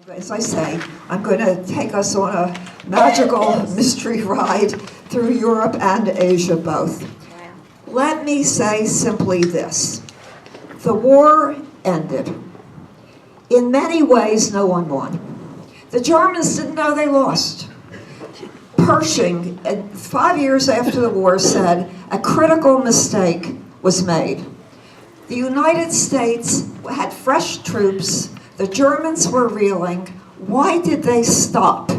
As I say, I'm going to take us on a magical mystery ride through Europe and Asia both. Let me say simply this. The war ended. In many ways, no one won. The Germans didn't know they lost. Pershing, 5 years after the war, said a critical mistake was made. The United States had fresh troops. The Germans were reeling. Why did they stop?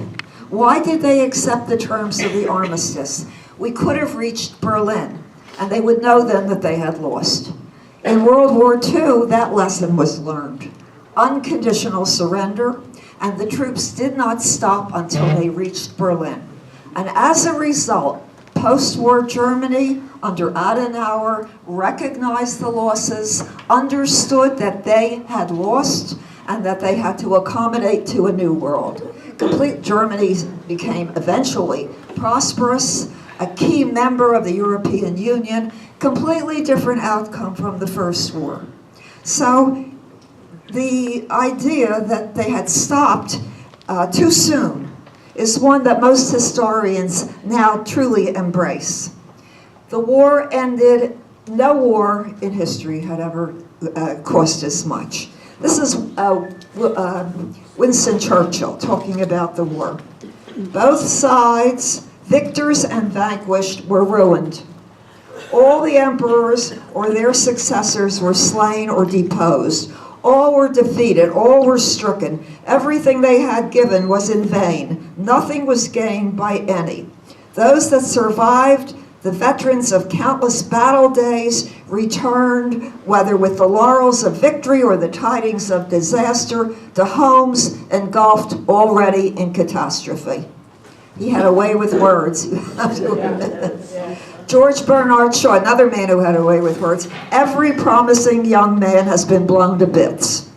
Why did they accept the terms of the armistice? We could have reached Berlin, and they would know then that they had lost. In World War II, that lesson was learned. Unconditional surrender, and the troops did not stop until they reached Berlin. And as a result, post-war Germany under Adenauer recognized the losses, understood that they had lost, and that they had to accommodate to a new world. Germany became eventually prosperous, a key member of the European Union, completely different outcome from the First War. So the idea that they had stopped too soon is one that most historians now truly embrace. The war ended. No war in history had ever cost as much. This is Winston Churchill talking about the war. Both sides, victors and vanquished, were ruined. All the emperors or their successors were slain or deposed. All were defeated, all were stricken. Everything they had given was in vain. Nothing was gained by any. Those that survived, the veterans of countless battle days, returned, whether with the laurels of victory or the tidings of disaster, to homes engulfed already in catastrophe. He had a way with words. George Bernard Shaw, another man who had a way with words. Every promising young man has been blown to bits.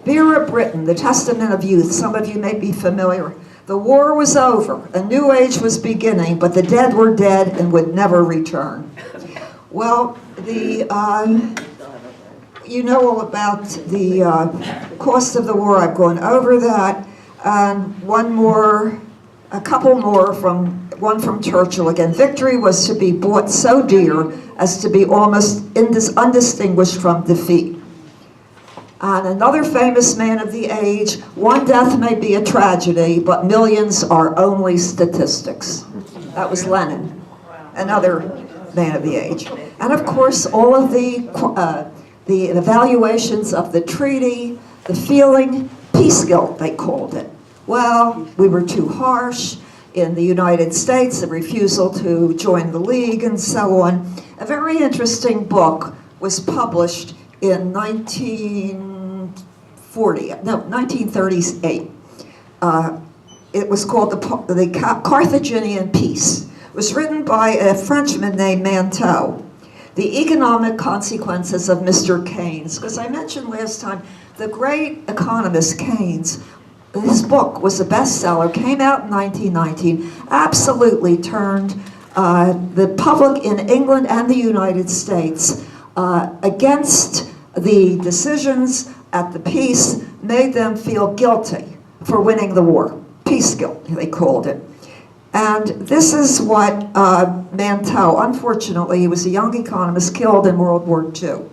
Vera Brittain, The Testament of Youth. Some of you may be familiar. The war was over. A new age was beginning, but the dead were dead and would never return. Well, you know all about the cost of the war. I've gone over that. And a couple more one from Churchill again. Victory was to be bought so dear as to be almost undistinguished from defeat. And another famous man of the age, one death may be a tragedy, but millions are only statistics. That was Lenin, another man of the age. And of course, all of the evaluations of the treaty, the feeling, peace guilt, they called it. Well, we were too harsh. In the United States, the refusal to join the League and so on. A very interesting book was published in 1938. It was called the Carthaginian Peace. It was written by a Frenchman named Manteau. The economic consequences of Mr. Keynes, because I mentioned last time, the great economist Keynes, his book was a bestseller, came out in 1919, absolutely turned the public in England and the United States against the decisions at the peace, made them feel guilty for winning the war. Peace guilt, they called it. And this is what Manteau, unfortunately, he was a young economist killed in World War II.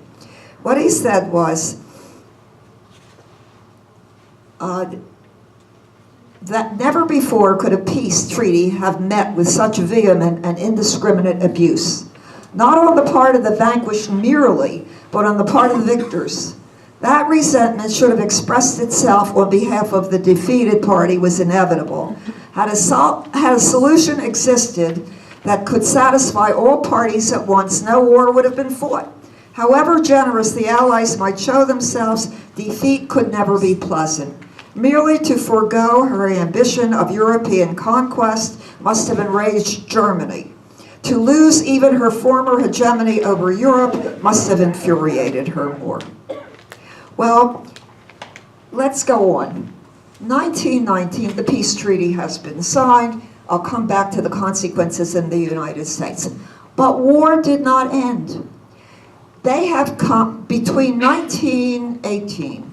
What he said was, that never before could a peace treaty have met with such vehement and indiscriminate abuse, not on the part of the vanquished merely, but on the part of the victors. That resentment should have expressed itself on behalf of the defeated party was inevitable. Had a solution existed that could satisfy all parties at once, no war would have been fought. However generous the Allies might show themselves, defeat could never be pleasant. Merely to forego her ambition of European conquest must have enraged Germany. To lose even her former hegemony over Europe must have infuriated her more. Well, let's go on. 1919, the peace treaty has been signed. I'll come back to the consequences in the United States. But war did not end. They have come between 1918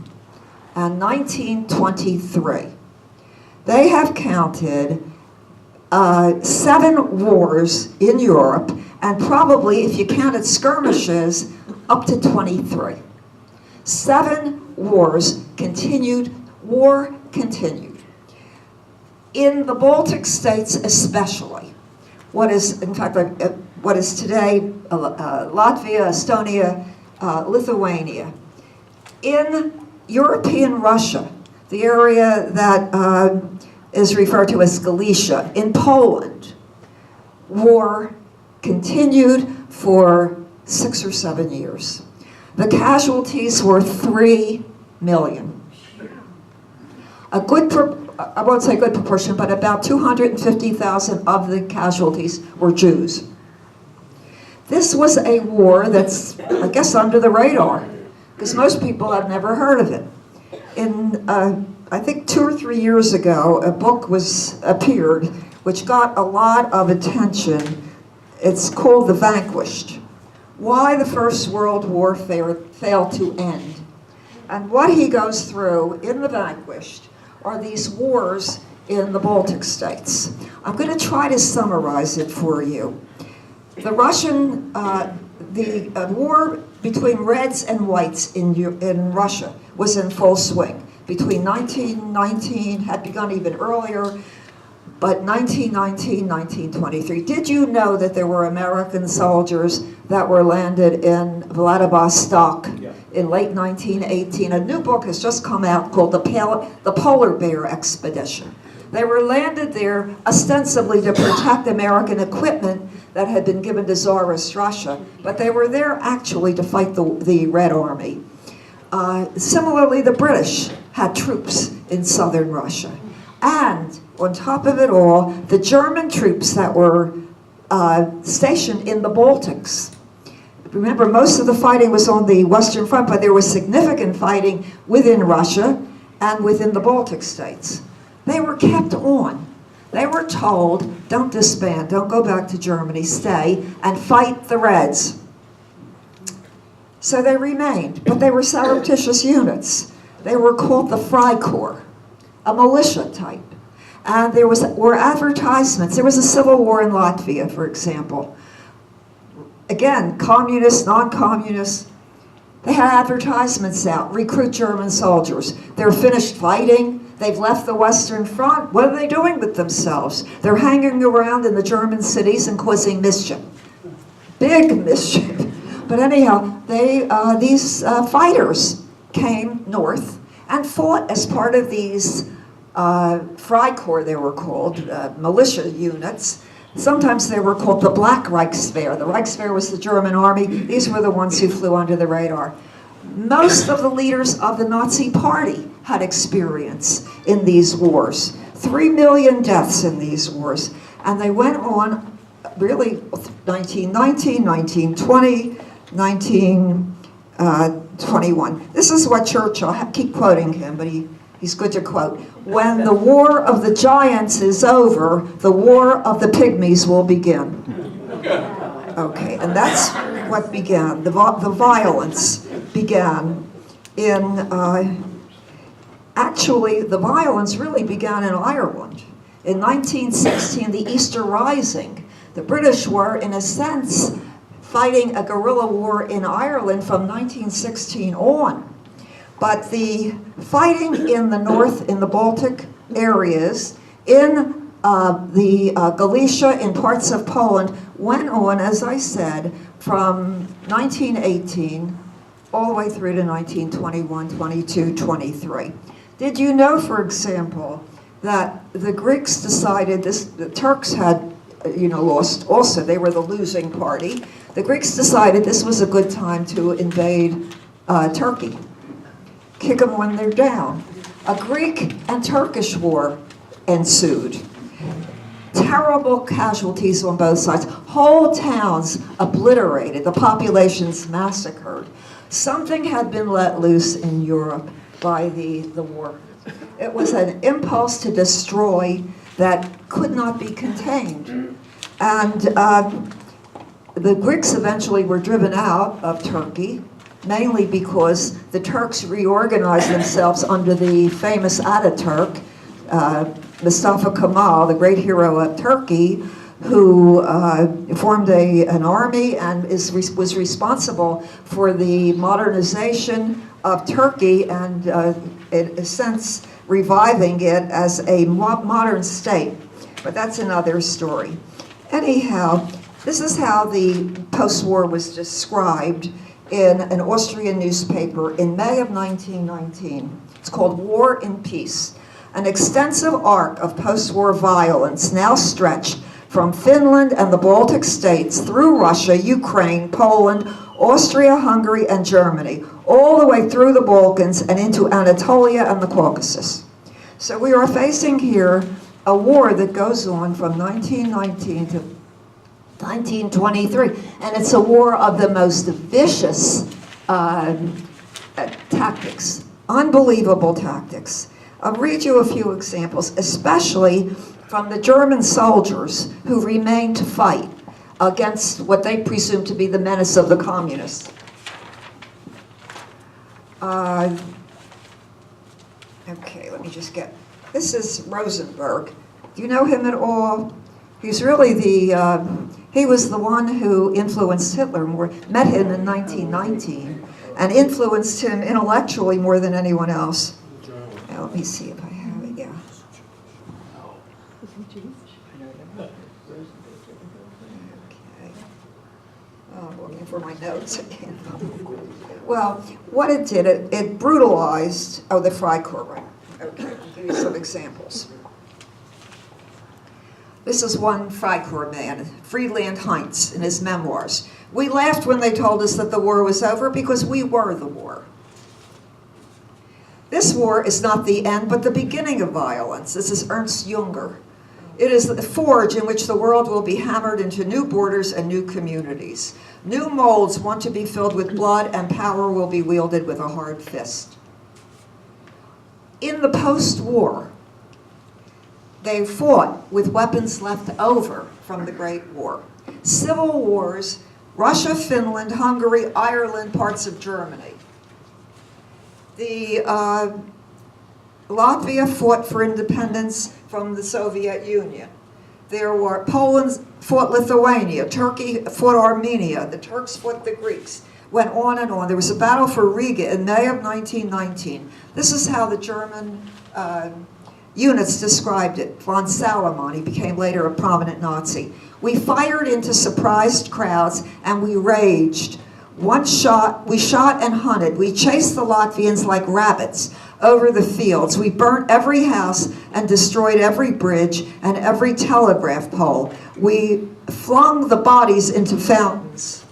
and 1923. They have counted 7 wars in Europe, and probably, if you counted skirmishes, up to 23. 7 wars continued, war continued. In the Baltic states especially, what is, in fact, what is today Latvia, Estonia, Lithuania. In European Russia, the area that is referred to as Galicia, in Poland, war continued for 6 or 7 years. The casualties were 3 million. A good, I won't say good proportion, but about 250,000 of the casualties were Jews. This was a war that's, I guess, under the radar, because most people have never heard of it. In, I think 2 or 3 years ago, a book appeared which got a lot of attention. It's called The Vanquished: Why the First World War Failed to End. And what he goes through in The Vanquished are these wars in the Baltic states. I'm going to try to summarize it for you. The Russian, the war between Reds and Whites in Russia was in full swing. Between 1919, had begun even earlier, but 1919, 1923. Did you know that there were American soldiers that were landed in Vladivostok in late 1918? A new book has just come out called The Polar Bear Expedition. They were landed there ostensibly to protect American equipment that had been given to Tsarist Russia, but they were there actually to fight the Red Army. Similarly, the British had troops in southern Russia. And on top of it all, the German troops that were stationed in the Baltics. Remember, most of the fighting was on the Western Front, but there was significant fighting within Russia and within the Baltic states. They were kept on. They were told, don't disband, don't go back to Germany, stay and fight the Reds. So they remained, but they were surreptitious units. They were called the Freikorps, a militia type. And there were advertisements. There was a civil war in Latvia, for example. Again, communists, non-communists, they had advertisements out, recruit German soldiers. They're finished fighting. They've left the Western Front. What are they doing with themselves? They're hanging around in the German cities and causing mischief. Big mischief. But anyhow, these fighters came north and fought as part of these Freikorps, they were called, militia units. Sometimes they were called the Black Reichswehr. The Reichswehr was the German army. These were the ones who flew under the radar. Most of the leaders of the Nazi Party had experience in these wars. 3 million deaths in these wars. And they went on, really, 1919, 1920, 1921. This is what Churchill, I keep quoting him, but he's good to quote. When the war of the giants is over, the war of the pygmies will begin. Okay, and that's what began. The violence began in, actually, the violence really began in Ireland. In 1916, the Easter Rising, the British were, in a sense, fighting a guerrilla war in Ireland from 1916 on. But the fighting in the north, in the Baltic areas, in the Galicia, in parts of Poland, went on, as I said, from 1918 all the way through to 1921, 22, 23. Did you know, for example, that the Greeks decided this, the Turks had, lost also, they were the losing party. The Greeks decided this was a good time to invade Turkey. Kick them when they're down. A Greek and Turkish war ensued. Terrible casualties on both sides. Whole towns obliterated, the populations massacred. Something had been let loose in Europe by the war. It was an impulse to destroy that could not be contained. And the Greeks eventually were driven out of Turkey. mainly because the Turks reorganized themselves under the famous Ataturk, Mustafa Kemal, the great hero of Turkey, who formed an army and was responsible for the modernization of Turkey and, in a sense, reviving it as a modern state. But that's another story. Anyhow, this is how the post-war was described in an Austrian newspaper in May of 1919. It's called War and Peace. An extensive arc of post-war violence now stretched from Finland and the Baltic states through Russia, Ukraine, Poland, Austria, Hungary, and Germany, all the way through the Balkans and into Anatolia and the Caucasus. So we are facing here a war that goes on from 1919 to 1923, and it's a war of the most vicious tactics, unbelievable tactics. I'll read you a few examples, especially from the German soldiers who remained to fight against what they presumed to be the menace of the communists. Okay, let me just get, this is Rosenberg. Do you know him at all? He's really he was the one who influenced Hitler more, met him in 1919, and influenced him intellectually more than anyone else. Now, let me see if I have it, yeah. Okay. Oh, I'm looking for my notes again. Well, what it did, it brutalized, the Freikorps, right? Okay, I'll give you some examples. This is one Freikorps man, Friedland Heinz, in his memoirs. We laughed when they told us that the war was over because we were the war. This war is not the end, but the beginning of violence. This is Ernst Junger. It is the forge in which the world will be hammered into new borders and new communities. New molds want to be filled with blood, and power will be wielded with a hard fist. In the post-war, they fought with weapons left over from the Great War. Civil wars, Russia, Finland, Hungary, Ireland, parts of Germany. Latvia fought for independence from the Soviet Union. Poland fought Lithuania, Turkey fought Armenia, the Turks fought the Greeks. Went on and on. There was a battle for Riga in May of 1919. This is how the German units described it. Von Salomon, he became later a prominent Nazi. We fired into surprised crowds and we raged. We shot and hunted. We chased the Latvians like rabbits over the fields. We burnt every house and destroyed every bridge and every telegraph pole. We flung the bodies into fountains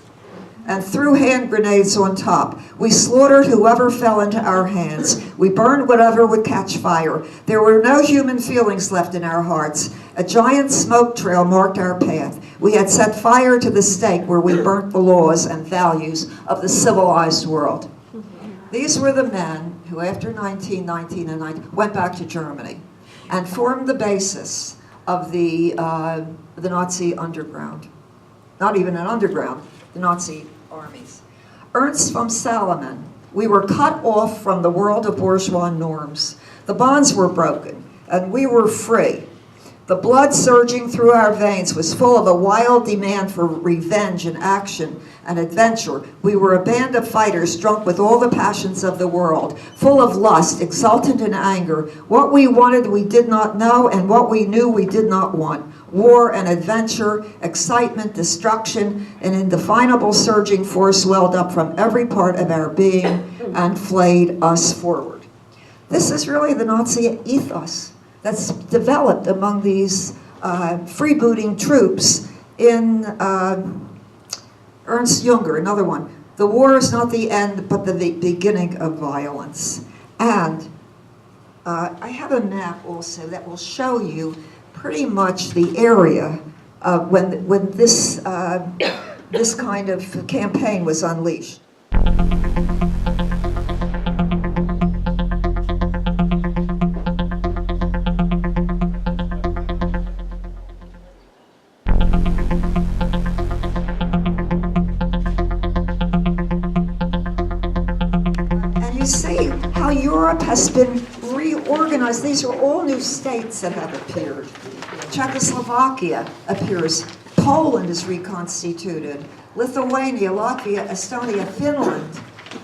and threw hand grenades on top. We slaughtered whoever fell into our hands. We burned whatever would catch fire. There were no human feelings left in our hearts. A giant smoke trail marked our path. We had set fire to the stake where we burnt the laws and values of the civilized world. These were the men who, after 1919 and 19, went back to Germany and formed the basis of the Nazi underground. Not even an underground, the Nazi armies. Ernst von Salomon, we were cut off from the world of bourgeois norms. The bonds were broken, and we were free. The blood surging through our veins was full of a wild demand for revenge and action and adventure. We were a band of fighters drunk with all the passions of the world, full of lust, exultant in anger. What we wanted we did not know, and what we knew we did not want. War and adventure, excitement, destruction, an indefinable surging force welled up from every part of our being and flayed us forward. This is really the Nazi ethos that's developed among these freebooting troops in Ernst Junger, another one. The war is not the end, but the beginning of violence. And I have a map also that will show you pretty much the area when this kind of campaign was unleashed. these are all new states that have appeared. Czechoslovakia appears. Poland is reconstituted. Lithuania, Latvia, Estonia, Finland.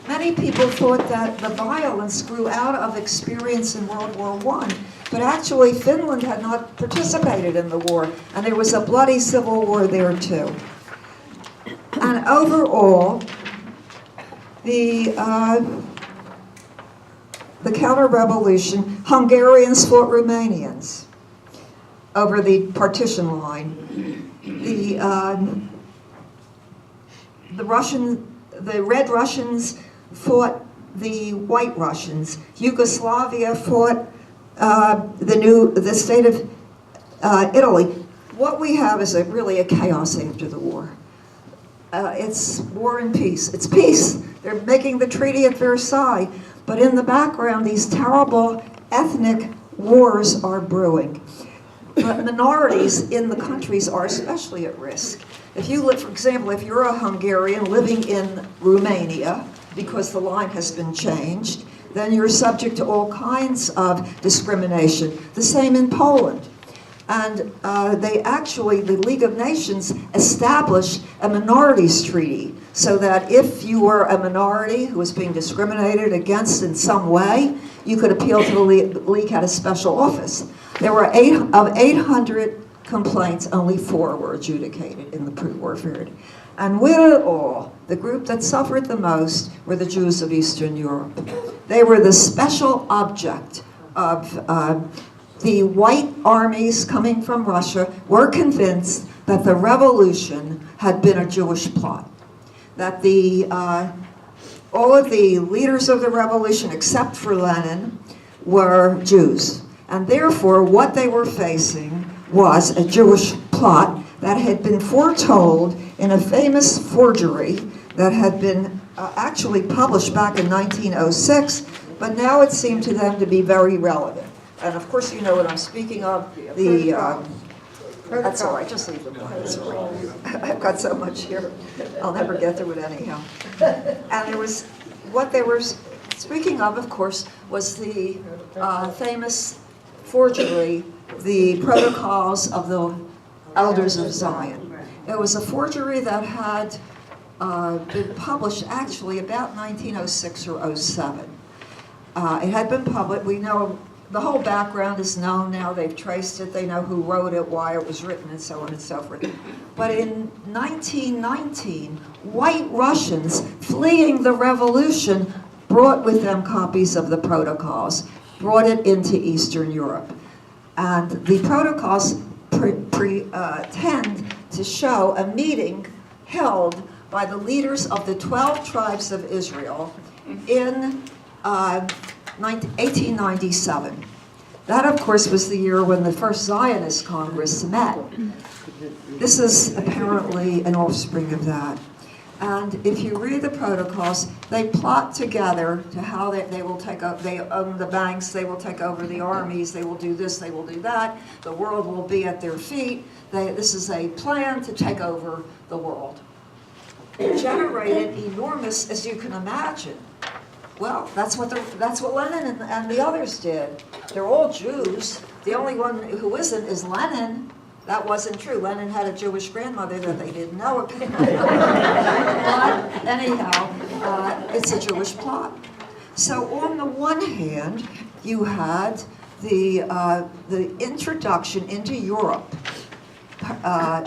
Many people thought that the violence grew out of experience in World War I, but actually Finland had not participated in the war, and there was a bloody civil war there too. And overall, the counter-revolution, Hungarians fought Romanians over the partition line. The Red Russians fought the White Russians. Yugoslavia fought the state of Italy. What we have is really a chaos after the war. It's war and peace. It's peace. They're making the Treaty of Versailles, but in the background, these terrible ethnic wars are brewing. But minorities in the countries are especially at risk. If you live, for example, if you're a Hungarian living in Romania, because the line has been changed, then you're subject to all kinds of discrimination. The same in Poland. And the League of Nations established a minorities treaty so that if you were a minority who was being discriminated against in some way, you could appeal to the League. The League had a special office. There were 800 complaints, only 4 were adjudicated in the pre-war period. And with it all, the group that suffered the most were the Jews of Eastern Europe. They were the special object of the white armies coming from Russia were convinced that the revolution had been a Jewish plot. That all of the leaders of the revolution, except for Lenin, were Jews. And therefore, what they were facing was a Jewish plot that had been foretold in a famous forgery that had been actually published back in 1906, but now it seemed to them to be very relevant. And of course, you know what I'm speaking of. That's all right, just leave it. I've got so much here, I'll never get to it anyhow. And what they were speaking of course, was the famous forgery, the Protocols of the Elders of Zion. It was a forgery that had been published actually about 1906 or 07. It had been published, we know the whole background is known now, they've traced it, they know who wrote it, why it was written, and so on and so forth. But in 1919, white Russians fleeing the revolution brought with them copies of the protocols, brought it into Eastern Europe. And the protocols tend to show a meeting held by the leaders of the 12 tribes of Israel in 1897. That, of course, was the year when the first Zionist Congress met. This is apparently an offspring of that. And if you read the protocols, they plot together to how they will take over, they own the banks, they will take over the armies, they will do this, they will do that, the world will be at their feet. This is a plan to take over the world. It generated enormous, as you can imagine. Well, that's what Lenin and the others did. They're all Jews. The only one who isn't is Lenin. That wasn't true. Lenin had a Jewish grandmother that they didn't know about. But anyhow, it's a Jewish plot. So on the one hand, you had the introduction into Europe,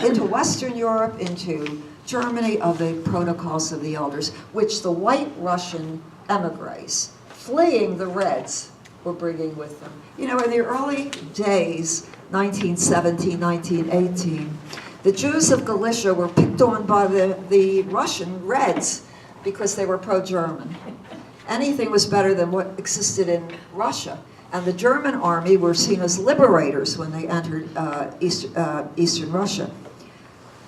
into Western Europe, into Germany, of the Protocols of the Elders, which the white Russian emigres, fleeing the Reds, were bringing with them. You know, in the early days, 1917, 1918, the Jews of Galicia were picked on by the Russian Reds because they were pro-German. Anything was better than what existed in Russia. And the German army were seen as liberators when they entered Eastern Russia.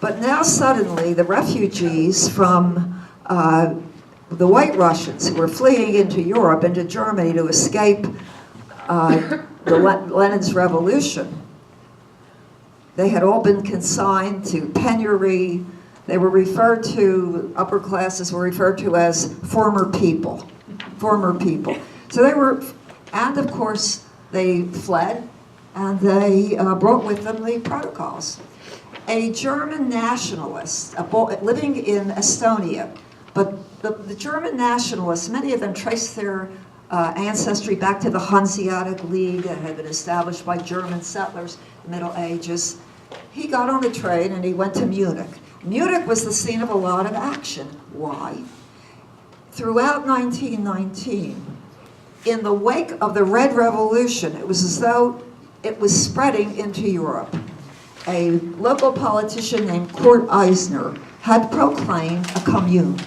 But now suddenly, the refugees from the white Russians who were fleeing into Europe, into Germany to escape Lenin's revolution, they had all been consigned to penury. They were referred to, upper classes were referred to as former people. So they were, and of course, They fled, and they brought with them the protocols. A German nationalist living in Estonia, but the German nationalists, many of them trace their ancestry back to the Hanseatic League that had been established by German settlers in the Middle Ages. He got on a train and he went to Munich. Munich was the scene of a lot of action. Why? Throughout 1919, in the wake of the Red Revolution, it was as though it was spreading into Europe. A local politician named Kurt Eisner had proclaimed a commune.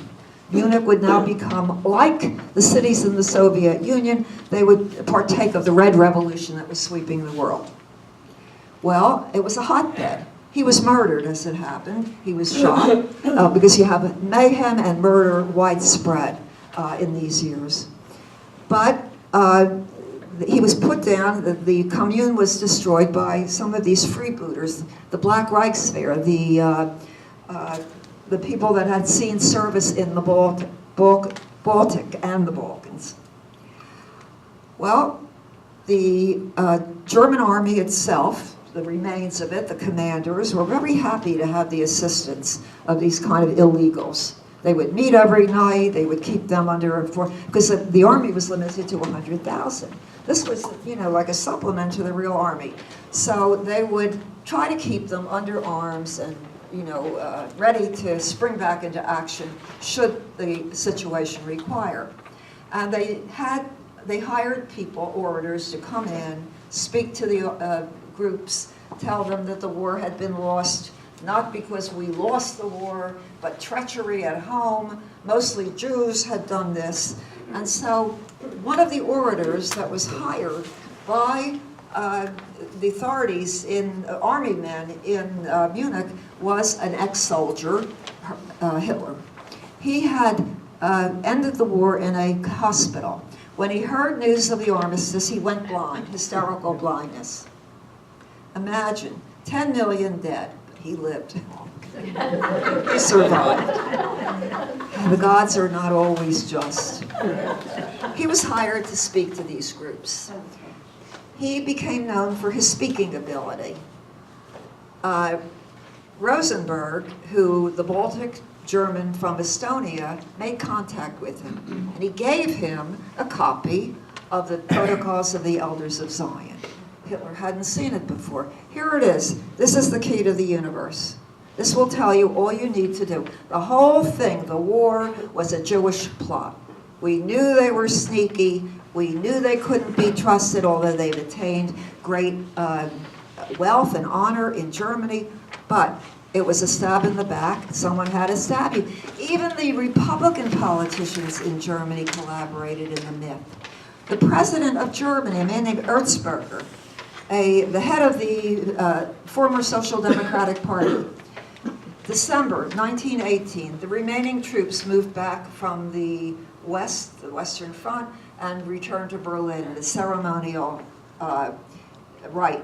Munich would now become like the cities in the Soviet Union. They would partake of the Red Revolution that was sweeping the world. Well, it was a hotbed. He was murdered, as it happened. He was shot because you have mayhem and murder widespread in these years. But he was put down. The commune was destroyed by some of these freebooters, the Black Reichswehr, the people that had seen service in the Baltic and the Balkans. Well, the German army itself, the remains of it, the commanders, were very happy to have the assistance of these kind of illegals. They would meet every night. They would keep them under because the army was limited to 100,000. This was, like a supplement to the real army. So they would try to keep them under arms and, ready to spring back into action should the situation require. And they hired people, orators, to come in, speak to the groups, tell them that the war had been lost, not because we lost the war, but treachery at home. Mostly Jews had done this. And so one of the orators that was hired by the authorities army men in Munich was an ex-soldier, Hitler. He had ended the war in a hospital. When he heard news of the armistice, he went blind, hysterical blindness. Imagine, 10 million dead. He lived. He survived. The gods are not always just. He was hired to speak to these groups. He became known for his speaking ability. Rosenberg, the Baltic German from Estonia, made contact with him, and he gave him a copy of the Protocols of the Elders of Zion. Hitler hadn't seen it before. Here it is. This is the key to the universe. This will tell you all you need to do. The whole thing, the war, was a Jewish plot. We knew they were sneaky. We knew they couldn't be trusted, although they've attained great wealth and honor in Germany. But it was a stab in the back. Someone had to stab you. Even the Republican politicians in Germany collaborated in the myth. The president of Germany, a man named Erzberger, the head of the former Social Democratic Party, December 1918, the remaining troops moved back from the west, the Western Front, and returned to Berlin, the ceremonial rite.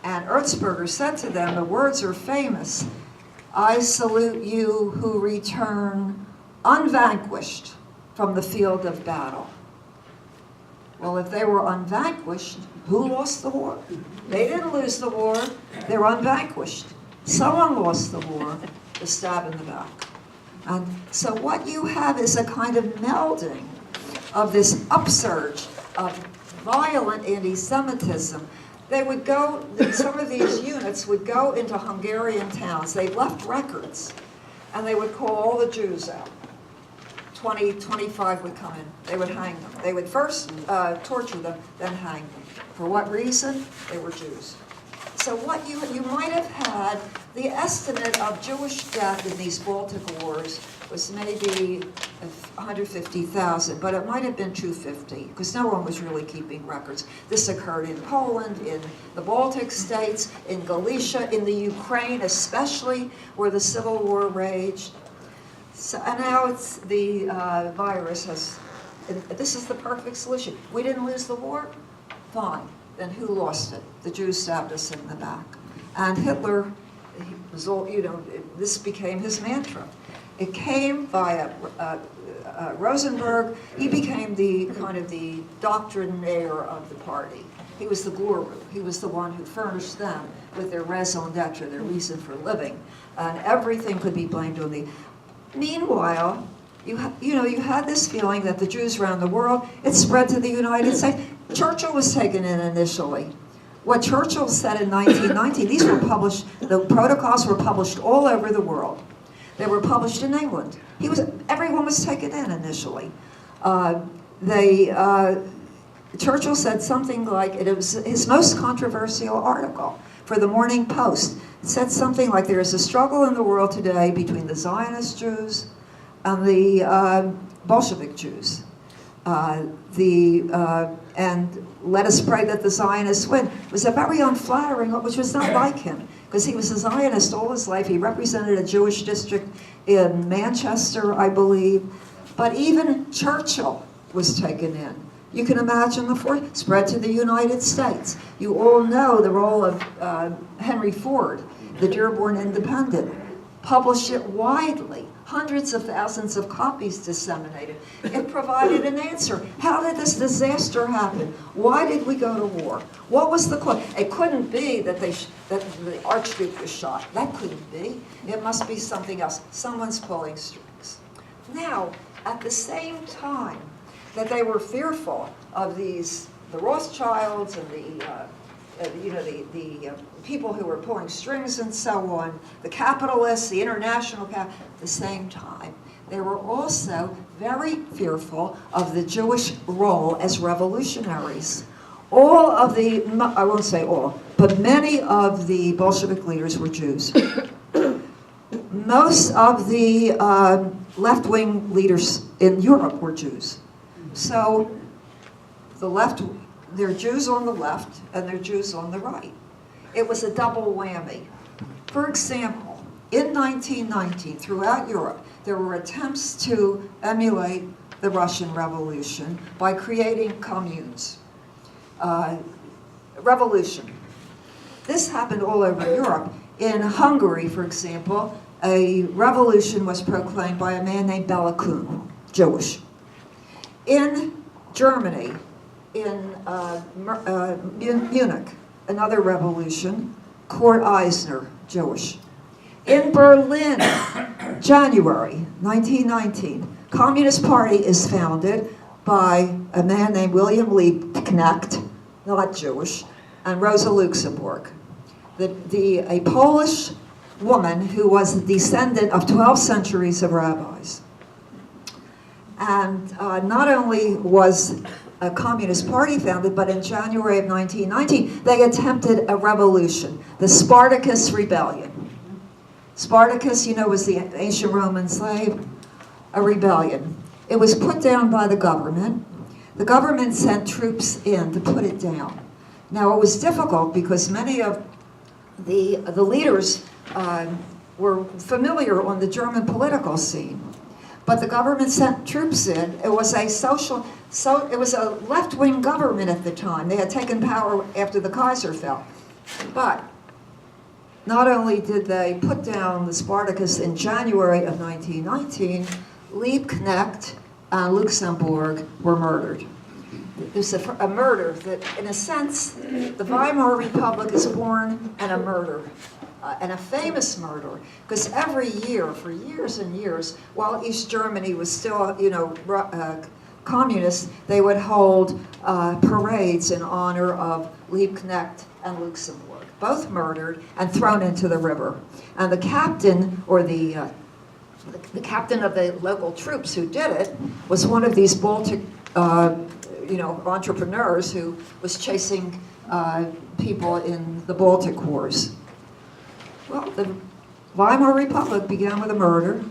And Erzberger said to them, the words are famous, "I salute you who return unvanquished from the field of battle." Well, if they were unvanquished, who lost the war? They didn't lose the war. They were unvanquished. Someone lost the war, the stab in the back. And so what you have is a kind of melding of this upsurge of violent anti-Semitism. They would go, some of these units would go into Hungarian towns. They left records, and they would call all the Jews out. 20, 25 would come in. They would hang them. They would first torture them, then hang them. For what reason? They were Jews. So what you might have had, the estimate of Jewish death in these Baltic wars was maybe 150,000, but it might have been 250, because no one was really keeping records. This occurred in Poland, in the Baltic states, in Galicia, in the Ukraine especially, where the Civil War raged. So, and now it's the virus has, this is the perfect solution. We didn't lose the war? Fine. Then who lost it? The Jews stabbed us in the back. And Hitler, was all, this became his mantra. It came via Rosenberg. He became the kind of the doctrinaire of the party. He was the guru. He was the one who furnished them with their raison d'etre, their reason for living. And everything could be blamed on the... Meanwhile, you had this feeling that the Jews around the world, it spread to the United States. Churchill was taken in initially. What Churchill said in 1919, these were published, the protocols were published all over the world. They were published in England. Everyone was taken in initially. Churchill said something like, it was his most controversial article for the Morning Post. It said something like, there is a struggle in the world today between the Zionist Jews and the Bolshevik Jews. And let us pray that the Zionists win. It was a very unflattering, which was not like him, because he was a Zionist all his life. He represented a Jewish district in Manchester, I believe. But even Churchill was taken in. You can imagine the spread to the United States. You all know the role of Henry Ford, the Dearborn Independent, published it widely. Hundreds of thousands of copies disseminated. It provided an answer. How did this disaster happen? Why did we go to war? What was the cause? It couldn't be that the Archduke was shot. That couldn't be. It must be something else. Someone's pulling strings. Now, at the same time that they were fearful of the Rothschilds and the people who were pulling strings and so on, the capitalists, the international at the same time, they were also very fearful of the Jewish role as revolutionaries. All of the, I won't say all, but many of the Bolshevik leaders were Jews. Most of the left-wing leaders in Europe were Jews. So the left, there are Jews on the left and there are Jews on the right. It was a double whammy. For example, in 1919, throughout Europe, there were attempts to emulate the Russian Revolution by creating communes. Revolution. This happened all over Europe. In Hungary, for example, a revolution was proclaimed by a man named Bela Kun, Jewish. In Germany, in Munich, another revolution, Kurt Eisner, Jewish. In Berlin, January 1919, Communist Party is founded by a man named William Liebknecht, not Jewish, and Rosa Luxemburg, a Polish woman who was the descendant of 12 centuries of rabbis. And not only was a Communist Party founded, but in January of 1919, they attempted a revolution, the Spartacus Rebellion. Spartacus, was the ancient Roman slave, a rebellion. It was put down by the government. The government sent troops in to put it down. Now, it was difficult because many of the leaders were familiar on the German political scene. But the government sent troops in. It was a left-wing government at the time. They had taken power after the Kaiser fell. But not only did they put down the Spartacus in January of 1919, Liebknecht and Luxemburg were murdered. It was a murder that, in a sense, the Weimar Republic is born and a murder. And a famous murder, because every year, for years and years, while East Germany was still, communist, they would hold parades in honor of Liebknecht and Luxemburg, both murdered and thrown into the river. And the captain, or the captain of the local troops who did it, was one of these Baltic, entrepreneurs who was chasing people in the Baltic Wars. Well, the Weimar Republic began with a murder,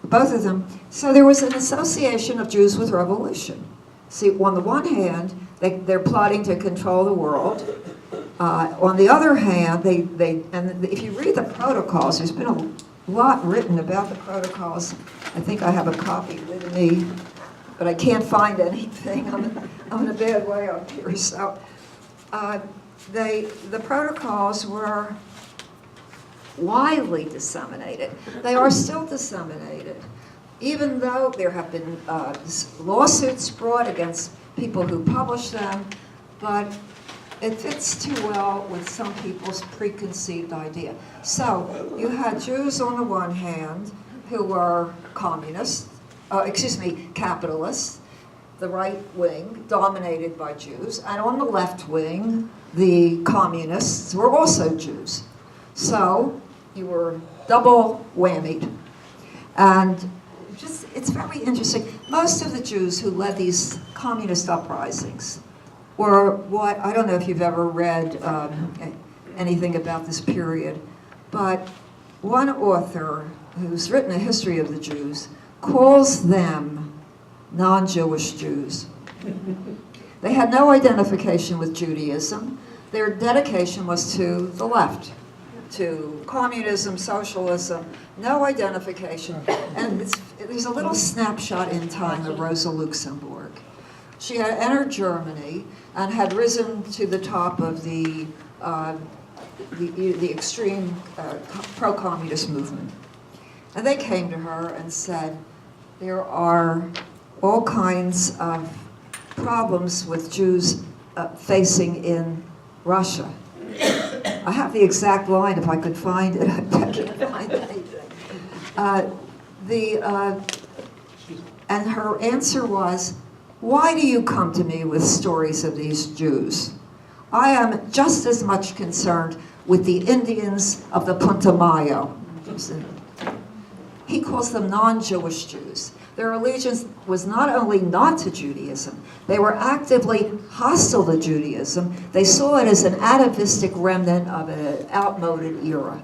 both of them. So there was an association of Jews with revolution. See, on the one hand, they're plotting to control the world. On the other hand, and if you read the protocols, there's been a lot written about the protocols. I think I have a copy with me, but I can't find anything. I'm in a bad way up here. So the protocols were widely disseminated. They are still disseminated, even though there have been lawsuits brought against people who publish them. But it fits too well with some people's preconceived idea. So you had Jews on the one hand who were communists, capitalists, the right wing dominated by Jews, and on the left wing, the communists were also Jews. So you were double whammied. And it's very interesting. Most of the Jews who led these communist uprisings were what, I don't know if you've ever read anything about this period, but one author who's written a history of the Jews calls them non-Jewish Jews. They had no identification with Judaism. Their dedication was to the left, to communism, socialism, no identification. And there's a little snapshot in time of Rosa Luxemburg. She had entered Germany and had risen to the top of the extreme pro-communist movement. And they came to her and said, there are all kinds of problems with Jews facing in Russia. I have the exact line if I could find it. I can't find anything. And her answer was, why do you come to me with stories of these Jews? I am just as much concerned with the Indians of the Putumayo. He calls them non-Jewish Jews. Their allegiance was not only not to Judaism, they were actively hostile to Judaism. They saw it as an atavistic remnant of an outmoded era.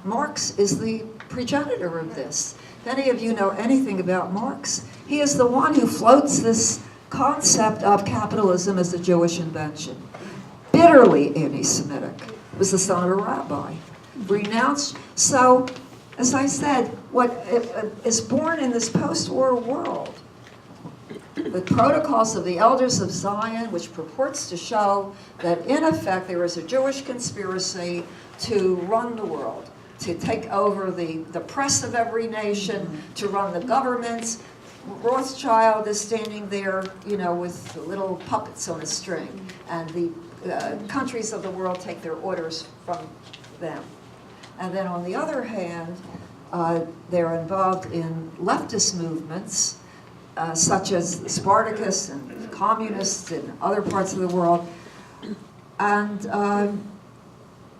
Marx is the progenitor of this. If any of you know anything about Marx, he is the one who floats this concept of capitalism as a Jewish invention. Bitterly anti-Semitic. Was the son of a rabbi. Renounced. So, as I said, what is born in this post-war world, the protocols of the Elders of Zion, which purports to show that in effect there is a Jewish conspiracy to run the world, to take over the press of every nation, to run the governments. Rothschild is standing there, with little puppets on a string, and the countries of the world take their orders from them. And then on the other hand, they're involved in leftist movements, such as Spartacus and communists in other parts of the world. And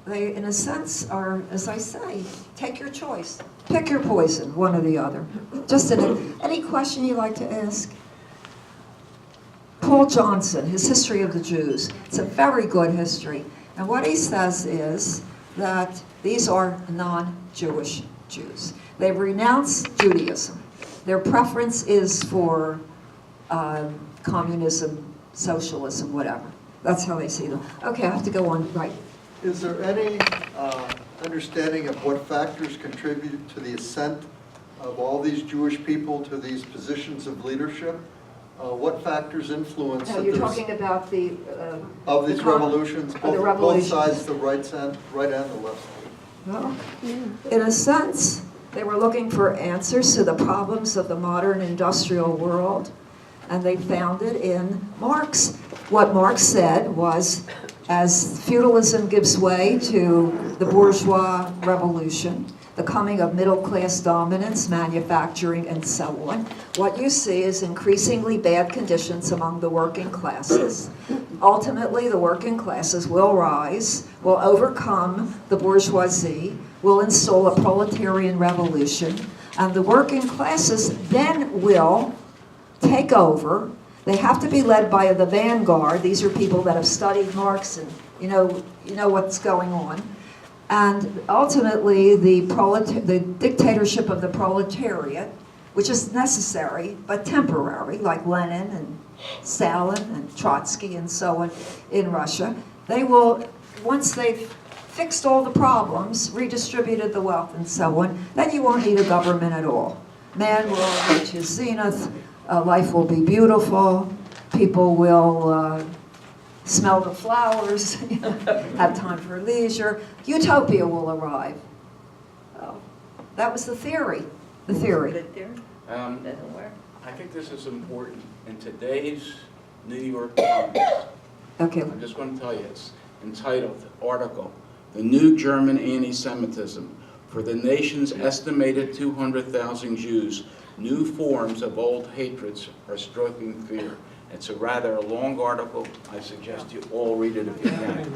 they, in a sense, are, as I say, take your choice. Pick your poison, one or the other. Just any question you'd like to ask? Paul Johnson, his History of the Jews. It's a very good history. And what he says is that these are non-Jewish Jews. They've renounced Judaism. Their preference is for communism, socialism, whatever. That's how they see them. Okay, I have to go on. Right. Is there any understanding of what factors contribute to the ascent of all these Jewish people to these positions of leadership? What factors influence You're talking about of these revolutions, both sides, the right and the left? Well, in a sense, they were looking for answers to the problems of the modern industrial world, and they found it in Marx. What Marx said was, as feudalism gives way to the bourgeois revolution, the coming of middle-class dominance, manufacturing, and so on, what you see is increasingly bad conditions among the working classes. Ultimately, the working classes will rise, will overcome the bourgeoisie, will install a proletarian revolution, and the working classes then will take over. They have to be led by the vanguard. These are people that have studied Marx and you know what's going on. And ultimately, the dictatorship of the proletariat, which is necessary but temporary, like Lenin and Stalin and Trotsky and so on in Russia, they will, once they've fixed all the problems, redistributed the wealth and so on, then you won't need a government at all. Man will reach his zenith, life will be beautiful, people will smell the flowers, have time for leisure. Utopia will arrive. Oh, that was the theory. The theory. I think this is important. In today's New York Times, Okay. I'm just going to tell you, it's entitled, article, "The New German Anti-Semitism. For the nation's estimated 200,000 Jews, new forms of old hatreds are stroking fear." It's a rather long article. I suggest you all read it if you can.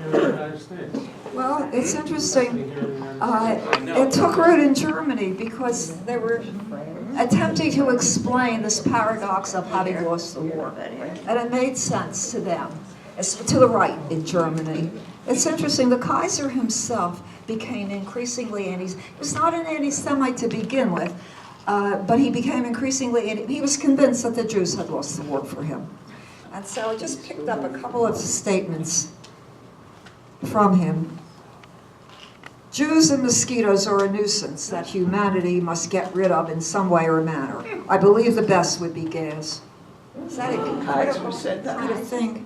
Well, it's interesting. It took root in Germany because they were attempting to explain this paradox of having lost the war. And it made sense to them, to the right in Germany. It's interesting, the Kaiser himself became increasingly he was not an anti-Semite to begin with, but he became increasingly, he was convinced that the Jews had lost the war for him. And so I just picked up a couple of statements from him. "Jews and mosquitoes are a nuisance that humanity must get rid of in some way or manner. I believe the best would be gas." Is that a incredible kind of thing?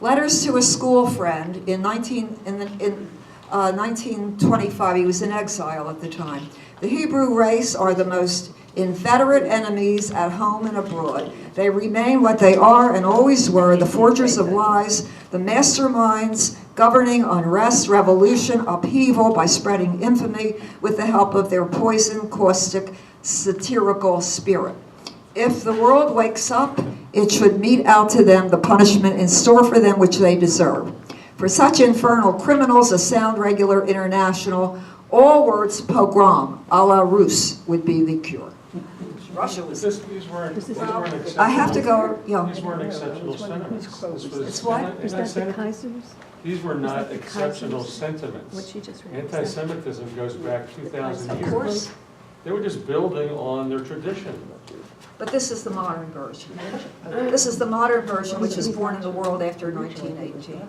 Letters to a school friend in 1925, he was in exile at the time. "The Hebrew race are the most inveterate enemies at home and abroad. They remain what they are and always were, the forgers of lies, the masterminds governing unrest, revolution, upheaval by spreading infamy with the help of their poison, caustic, satirical spirit. If the world wakes up, it should mete out to them the punishment in store for them which they deserve. For such infernal criminals, a sound, regular, international, all words pogrom, a la Russe, would be the cure." Russia was... These weren't exceptional. I have to go, These weren't exceptional sentiments. This was It's what? Is that the Kaisers? These were not the exceptional Kaisers? sentiments. What you just read. Anti-Semitism goes back 2,000 Of years. course, They were just building on their tradition. but this is the modern version. This is the modern version, which was born in the world after 1918.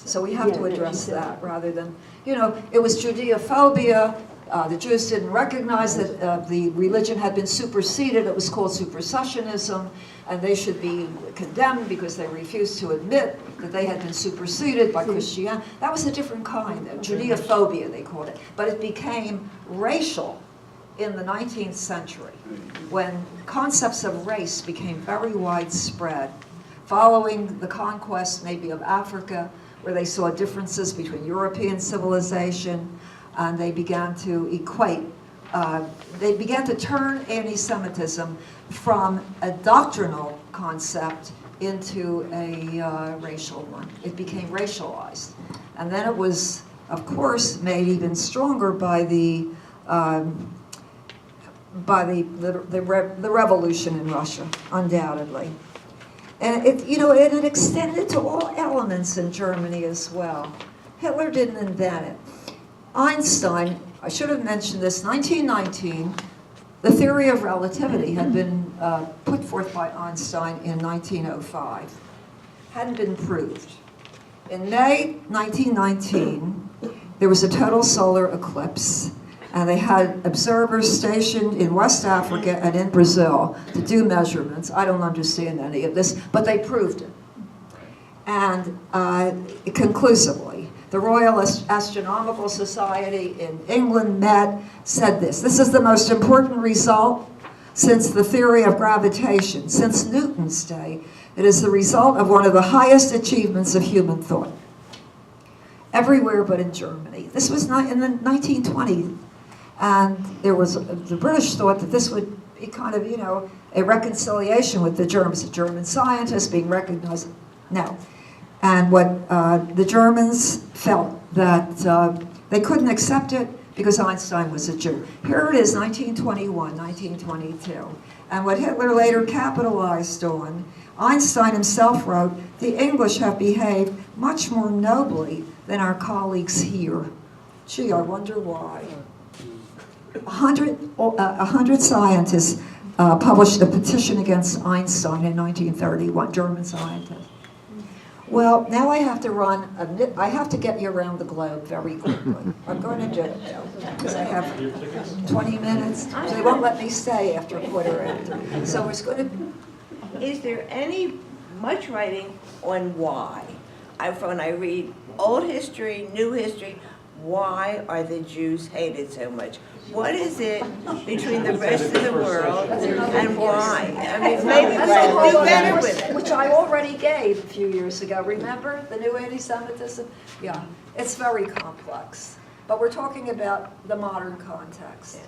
So we have to address that rather than, it was Judeophobia. The Jews didn't recognize that the religion had been superseded. It was called supersessionism, and they should be condemned because they refused to admit that they had been superseded by Christianity. That was a different kind of Judeophobia, they called it. But it became racial in the 19th century, when concepts of race became very widespread, following the conquest maybe of Africa, where they saw differences between European civilization, and they began to equate, they began to turn anti-Semitism from a doctrinal concept into a racial one. It became racialized. And then it was, of course, made even stronger by the revolution in Russia, undoubtedly. And it extended to all elements in Germany as well. Hitler didn't invent it. Einstein, I should have mentioned this, 1919, the theory of relativity had been put forth by Einstein in 1905. Hadn't been proved. In May 1919, there was a total solar eclipse, and they had observers stationed in West Africa and in Brazil to do measurements. I don't understand any of this, but they proved it. And conclusively, the Royal Astronomical Society in England said this is the most important result since the theory of gravitation, since Newton's day. It is the result of one of the highest achievements of human thought. Everywhere but in Germany. This was not in the 1920s. And the British thought that this would be kind of, a reconciliation with the Germans, the German scientists being recognized. No. And what the Germans felt that they couldn't accept it because Einstein was a Jew. Here it is, 1921, 1922. And what Hitler later capitalized on, Einstein himself wrote, "The English have behaved much more nobly than our colleagues here." Gee, I wonder why. 100 scientists published a petition against Einstein in 1931, German scientists. Well, now I have to I have to get you around the globe very quickly. I'm going to do it now, because I have 20 minutes. So they won't let me stay after 1:15. So it's going to... Is there much writing on why? When I read old history, new history, why are the Jews hated so much? What is it between the rest of the world and why? I mean, maybe we should do better with it. Which I already gave a few years ago, remember? The new anti-Semitism? Yeah, it's very complex. But we're talking about the modern context.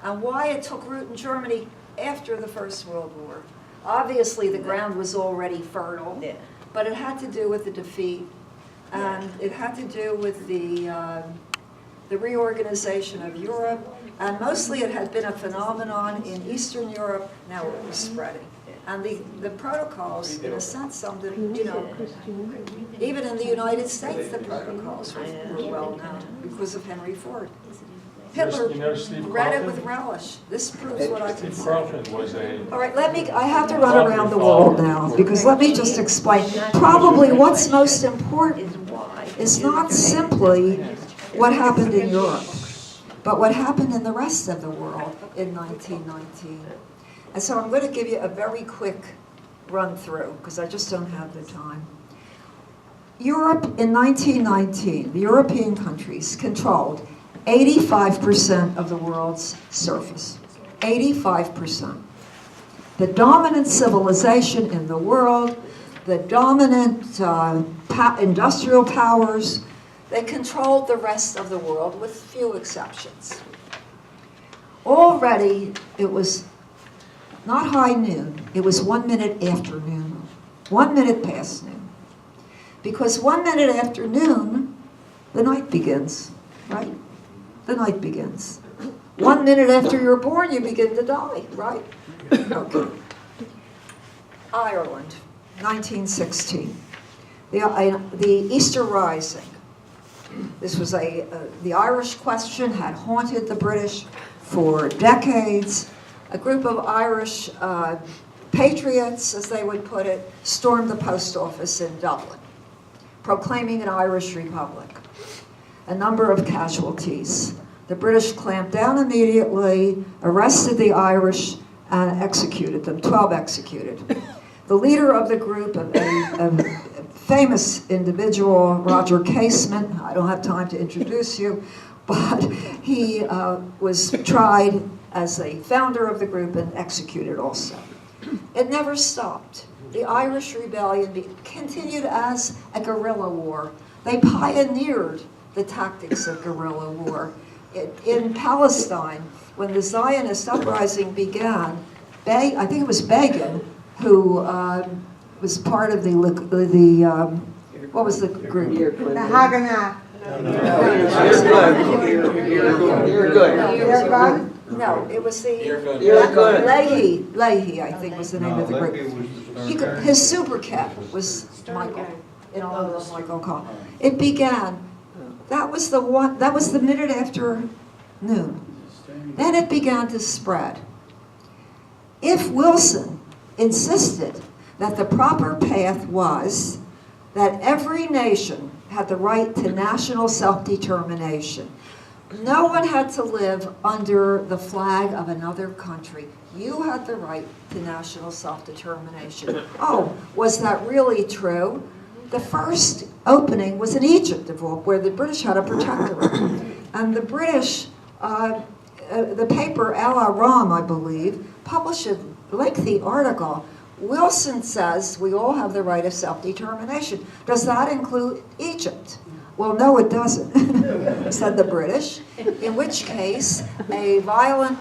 And why it took root in Germany after the First World War. Obviously, the ground was already fertile, Yeah. but it had to do with the defeat, and it had to do with the reorganization of Europe, and mostly it had been a phenomenon in Eastern Europe. Now it was spreading. And the protocols, in a sense, some that, you know, even in the United States, the protocols were well known because of Henry Ford. Hitler You know Steve read it Crofton? with relish. This proves what I can Steve say. Crofton was a, All right, I have to run around the world now, because let me just explain. Probably what's most important Is why. is not simply what happened in Europe, but what happened in the rest of the world in 1919. And so I'm going to give you a very quick run through, because I just don't have the time. Europe in 1919, the European countries controlled 85% of the world's surface. 85%. The dominant civilization in the world, the dominant industrial powers, they controlled the rest of the world with few exceptions. Already, it was not high noon, it was 1 minute after noon. 1 minute past noon. Because 1 minute after noon, the night begins, right? The night begins. 1 minute after you're born, you begin to die, right? Okay. Ireland, 1916. The Easter Rising. This was the Irish question had haunted the British for decades. A group of Irish patriots, as they would put it, stormed the post office in Dublin, proclaiming an Irish republic. A number of casualties. The British clamped down immediately, arrested the Irish, and executed them, 12 executed. The leader of the group, a famous individual, Roger Casement, I don't have time to introduce you, but he was tried as a founder of the group and executed also. It never stopped. The Irish rebellion continued as a guerrilla war. They pioneered the tactics of guerrilla war. In Palestine, when the Zionist uprising began, I think it was Begin, who was part of the what was the group? The Haganah. You're good. No, it was the good. Leahy, I think was the name of the group. His super cat was Michael, in honor of Michael Call. It began. That was the minute after noon. Then it began to spread. If Wilson insisted that the proper path was that every nation had the right to national self-determination, no one had to live under the flag of another country. You had the right to national self-determination. Oh, was that really true? The first opening was in Egypt, where the British had a protectorate. And the British, the paper Al Aram, I believe, published a lengthy article. Wilson says we all have the right of self-determination. Does that include Egypt? Well, no, it doesn't, said the British, in which case a violent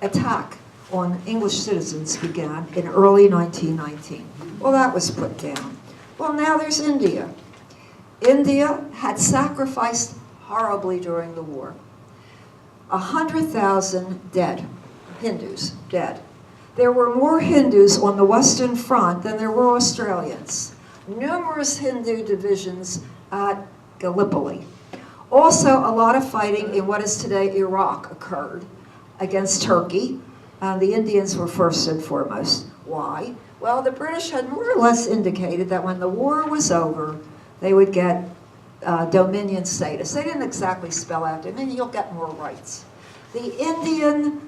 attack on English citizens began in early 1919. Well, that was put down. Well, now there's India. India had sacrificed horribly during the war. 100,000 dead, Hindus dead. There were more Hindus on the Western Front than there were Australians. Numerous Hindu divisions at Gallipoli. Also, a lot of fighting in what is today Iraq occurred against Turkey. The Indians were first and foremost. Why? Well, the British had more or less indicated that when the war was over, they would get dominion status. They didn't exactly spell out dominion, you'll get more rights. The Indian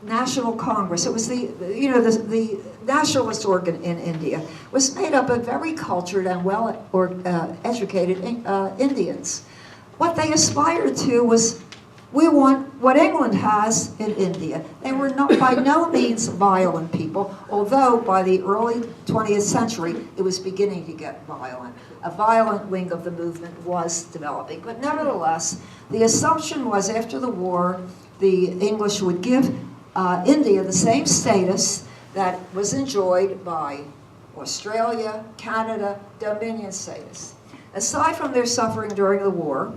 National Congress, it was the nationalist organ in India, was made up of very cultured and well educated Indians. What they aspired to was We want what England has in India. They were not, by no means violent people, although by the early 20th century, it was beginning to get violent. A violent wing of the movement was developing. But nevertheless, the assumption was after the war, the English would give India the same status that was enjoyed by Australia, Canada, Dominion status. Aside from their suffering during the war,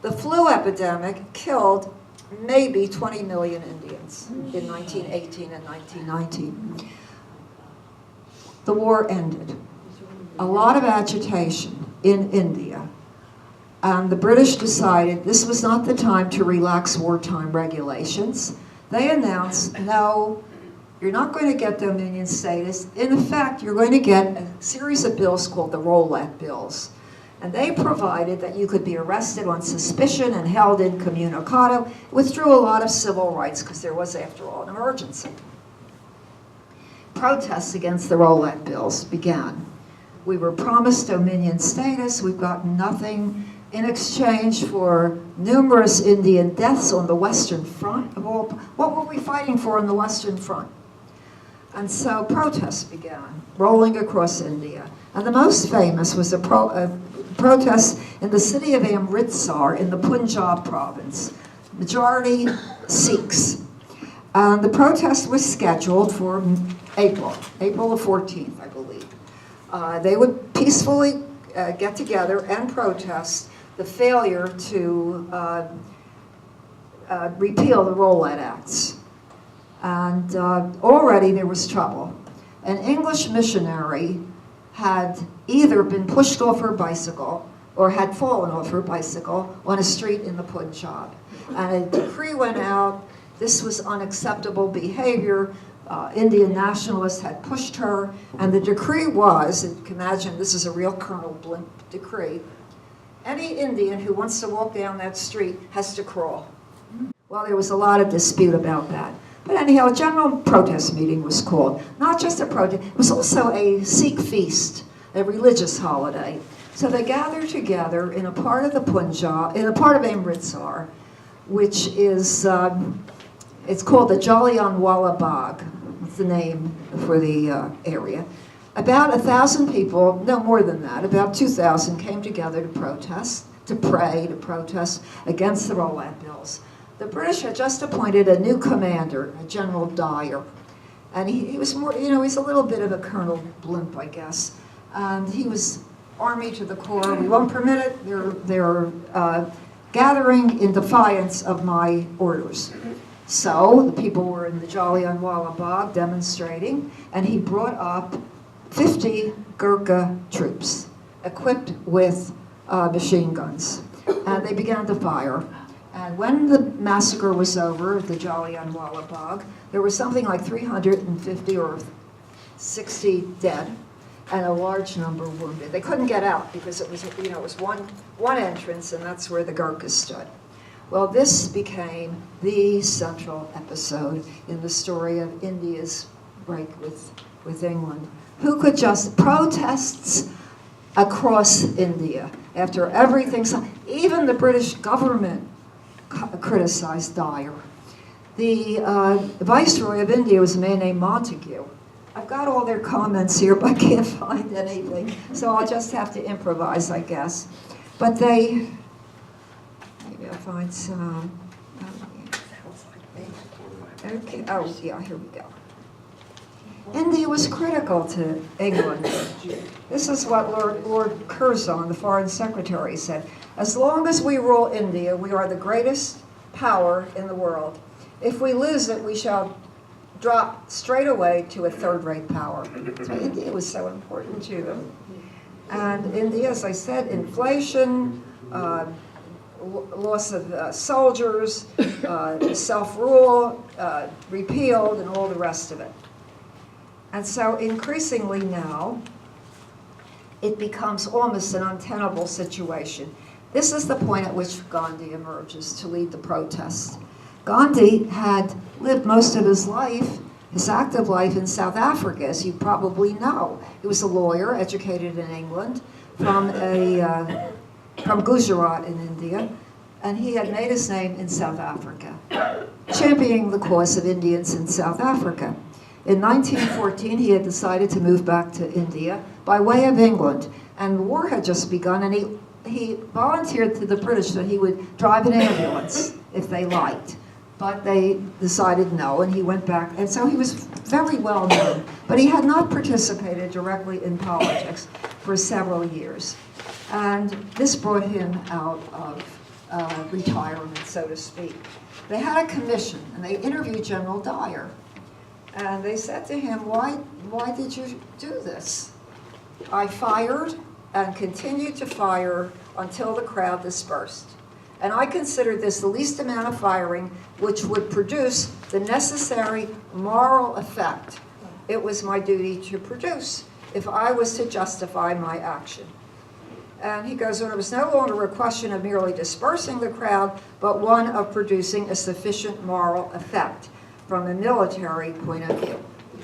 the flu epidemic killed maybe 20 million Indians in 1918 and 1919. The war ended. A lot of agitation in India. And the British decided this was not the time to relax wartime regulations. They announced, no, you're not going to get Dominion status. In effect, you're going to get a series of bills called the Roulette Bills. And they provided that you could be arrested on suspicion and held incommunicado. It withdrew a lot of civil rights because there was, after all, an emergency. Protests against the Roulette Bills began. We were promised Dominion status. We've got nothing in exchange for numerous Indian deaths on the Western Front. What were we fighting for on the Western Front? And so protests began, rolling across India. And the most famous was a protest in the city of Amritsar in the Punjab province. Majority Sikhs. And the protest was scheduled for April the 14th, I believe. They would peacefully get together and protest the failure to repeal the Roulette Acts. And already there was trouble. An English missionary had either been pushed off her bicycle or had fallen off her bicycle on a street in the Punjab. And a decree went out. This was unacceptable behavior. Indian nationalists had pushed her. And the decree was, and you can imagine this is a real Colonel Blimp decree, any Indian who wants to walk down that street has to crawl. Well, there was a lot of dispute about that. But anyhow, a general protest meeting was called. Not just a protest, it was also a Sikh feast, a religious holiday. So they gathered together in a part of the Punjab, in a part of Amritsar, which is, it's called the Jallianwala Bagh. That's the name for the area. About 1,000 people, no more than that, about 2,000 came together to protest, to pray, to protest against the Roulette Bills. The British had just appointed a new commander, General Dyer. And he was more, he's a little bit of a Colonel Blimp, I guess. And he was army to the core. We won't permit it. They're gathering in defiance of my orders. So the people were in the Jallianwala Bagh demonstrating, and he brought up 50 Gurkha troops equipped with machine guns. And they began to fire. And when the massacre was over at the Jallianwala Bagh, there was something like 350 or 60 dead and a large number wounded. They couldn't get out because it was, it was one entrance, and that's where the Gurkhas stood. Well, this became the central episode in the story of India's break with England. Who could just protests across India after everything, even the British government criticized Dyer. The Viceroy of India was a man named Montague. I've got all their comments here, but I can't find anything, so I'll just have to improvise, I guess. But maybe I'll find some. Okay. Oh, yeah, here we go. India was critical to England. This is what Lord Curzon, the Foreign Secretary, said. As long as we rule India, we are the greatest power in the world. If we lose it, we shall drop straight away to a third-rate power. So India was so important to them. And India, as I said, inflation, loss of soldiers, self-rule, repealed, and all the rest of it. And so increasingly now, it becomes almost an untenable situation. This is the point at which Gandhi emerges to lead the protest. Gandhi had lived most of his life, his active life, in South Africa, as you probably know. He was a lawyer, educated in England, from Gujarat in India. and he had made his name in South Africa, championing the cause of Indians in South Africa. In 1914, he had decided to move back to India by way of England, and the war had just begun, and he volunteered to the British that he would drive an ambulance if they liked. But they decided no, and he went back, and so he was very well known, but he had not participated directly in politics for several years. And this brought him out of retirement, so to speak. They had a commission, and they interviewed General Dyer. And they said to him, why did you do this? I fired and continued to fire until the crowd dispersed. And I considered this the least amount of firing which would produce the necessary moral effect it was my duty to produce if I was to justify my action. And he goes on, it was no longer a question of merely dispersing the crowd, but one of producing a sufficient moral effect from a military point of view.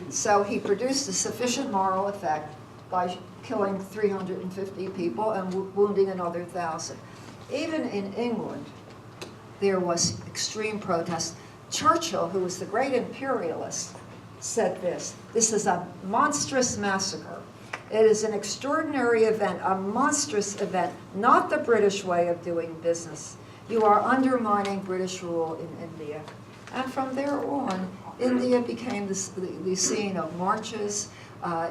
So he produced a sufficient moral effect by killing 350 people and wounding another 1,000. Even in England, there was extreme protest. Churchill, who was the great imperialist, said this is a monstrous massacre. It is an extraordinary event, a monstrous event, not the British way of doing business. You are undermining British rule in India. And from there on, India became the scene of marches.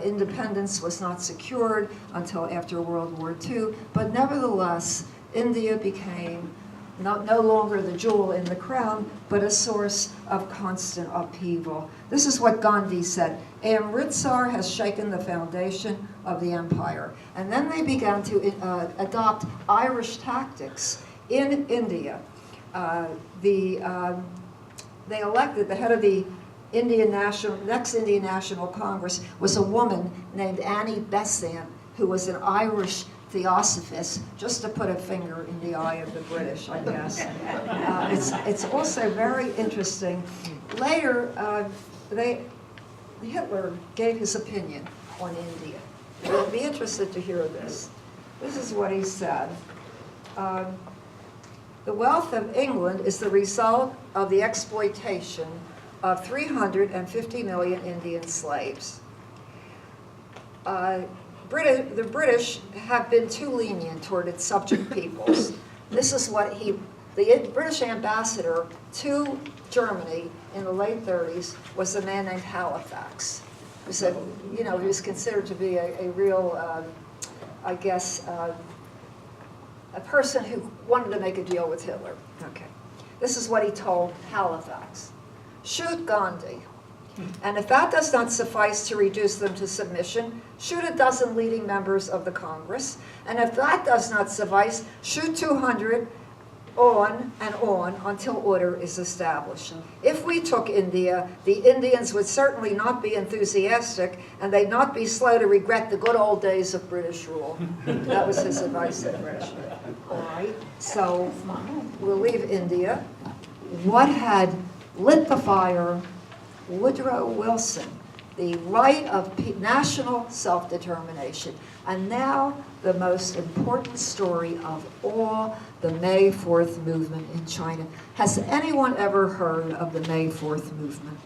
Independence was not secured until after World War II, but nevertheless, India became no longer the jewel in the crown, but a source of constant upheaval. This is what Gandhi said, Amritsar has shaken the foundation of the empire. And then they began to adopt Irish tactics in India. They elected the head of the next Indian National Congress was a woman named Annie Besant, who was an Irish theosophist, just to put a finger in the eye of the British, I guess. It's also very interesting. Later, Hitler gave his opinion on India. You'll be interested to hear this. This is what he said. The wealth of England is the result of the exploitation of 350 million Indian slaves. The British have been too lenient toward its subject peoples. This is what the British ambassador to Germany in the late 30s was a man named Halifax. Who said, he was considered to be a real, a person who wanted to make a deal with Hitler. Okay. This is what he told Halifax. Shoot Gandhi. And if that does not suffice to reduce them to submission, shoot a dozen leading members of the Congress. And if that does not suffice, shoot 200 on and on until order is established. If we took India, the Indians would certainly not be enthusiastic, and they'd not be slow to regret the good old days of British rule. That was his advice to the British. All right, so we'll leave India. What had lit the fire? Woodrow Wilson, the right of national self-determination. And now the most important story of all, the May 4th movement in China. Has anyone ever heard of the May 4th movement?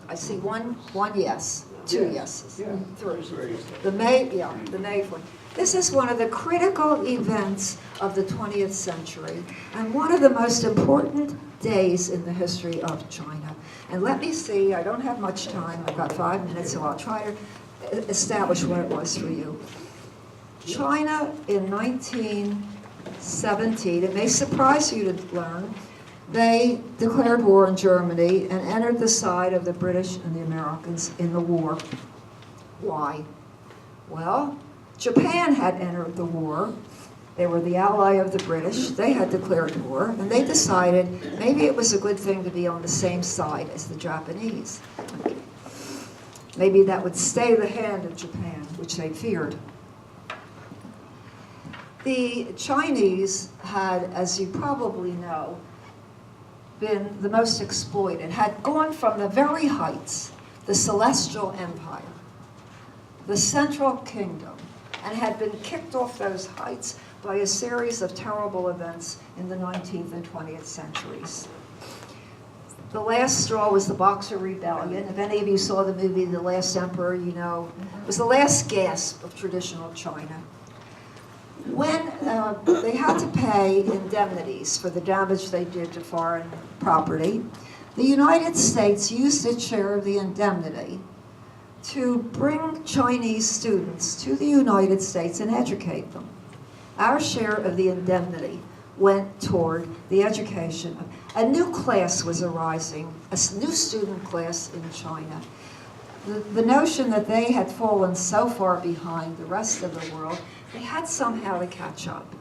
I see one yes, two yeses, three. The May 4th. This is one of the critical events of the 20th century and one of the most important days in the history of China. And let me see, I don't have much time, I've got 5 minutes, so I'll try to establish what it was for you. China in 1917, it may surprise you to learn, they declared war on Germany and entered the side of the British and the Americans in the war. Why? Well, Japan had entered the war. They were the ally of the British. They had declared war, and they decided maybe it was a good thing to be on the same side as the Japanese. Okay. Maybe that would stay the hand of Japan, which they feared. The Chinese had, as you probably know, been the most exploited, had gone from the very heights, the Celestial Empire, the Central Kingdom, and had been kicked off those heights by a series of terrible events in the 19th and 20th centuries. The last straw was the Boxer Rebellion. If any of you saw the movie The Last Emperor, you know it was the last gasp of traditional China. When they had to pay indemnities for the damage they did to foreign property, the United States used its share of the indemnity to bring Chinese students to the United States and educate them. Our share of the indemnity went toward the education. A new class was arising, a new student class in China. The notion that they had fallen so far behind the rest of the world, they had somehow to catch up.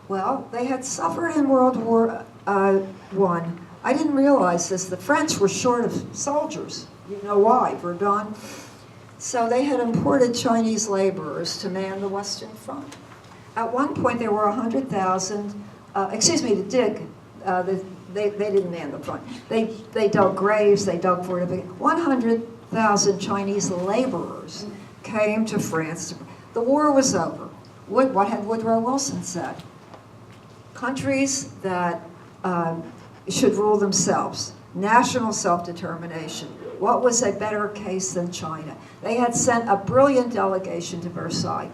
Well, they had suffered in World War I. I didn't realize this. The French were short of soldiers. You know why, Verdun. So they had imported Chinese laborers to man the Western Front. At one point, there were 100,000, to dig. They didn't man the front. They dug graves, they dug fortifications. 100,000 Chinese laborers came to France. The war was over. What had Woodrow Wilson said? Countries that should rule themselves, national self-determination. What was a better case than China? They had sent a brilliant delegation to Versailles.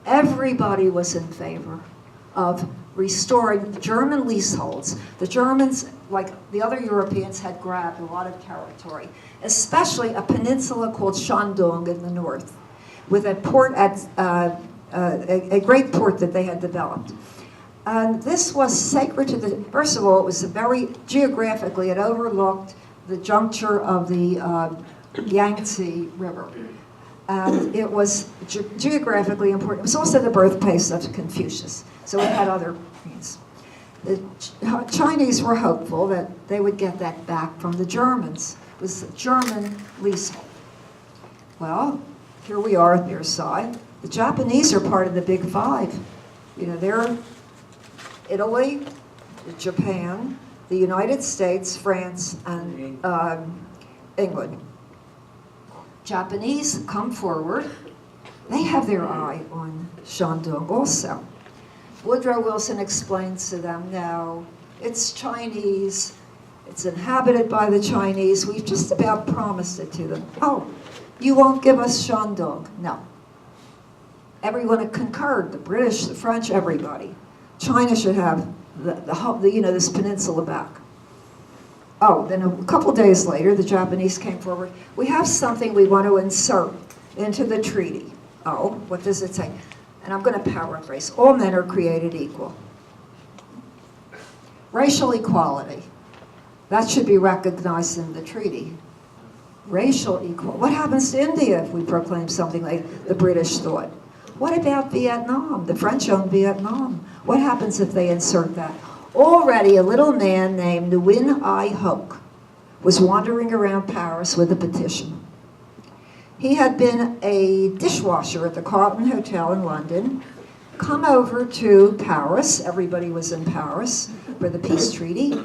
Everybody was in favor of restoring German leaseholds. The Germans, like the other Europeans, had grabbed a lot of territory, especially a peninsula called Shandong in the north, with a port at a great port that they had developed. And this was sacred to the, first of all, it was very, geographically, it overlooked the juncture of the Yangtze River. And it was geographically important. It was also the birthplace of Confucius, so it had other means. The Chinese were hopeful that they would get that back from the Germans. It was a German leasehold. Well, here we are at Versailles. The Japanese are part of the Big Five. You know, they're Italy, Japan, the United States, France, and England. Japanese come forward. They have their eye on Shandong also. Woodrow Wilson explains to them, no, it's Chinese, it's inhabited by the Chinese, we've just about promised it to them. Oh, you won't give us Shandong? No. Everyone had concurred, the British, the French, everybody. China should have this peninsula back. Oh, then a couple days later, the Japanese came forward. We have something we want to insert into the treaty. Oh, what does it say? And I'm going to paraphrase. All men are created equal. Racial equality. That should be recognized in the treaty. Racial equality. What happens to India if we proclaim something like the British thought? What about Vietnam? The French own Vietnam. What happens if they insert that? Already a little man named Nguyen Ai Hoc was wandering around Paris with a petition. He had been a dishwasher at the Carlton Hotel in London, come over to Paris, everybody was in Paris for the peace treaty,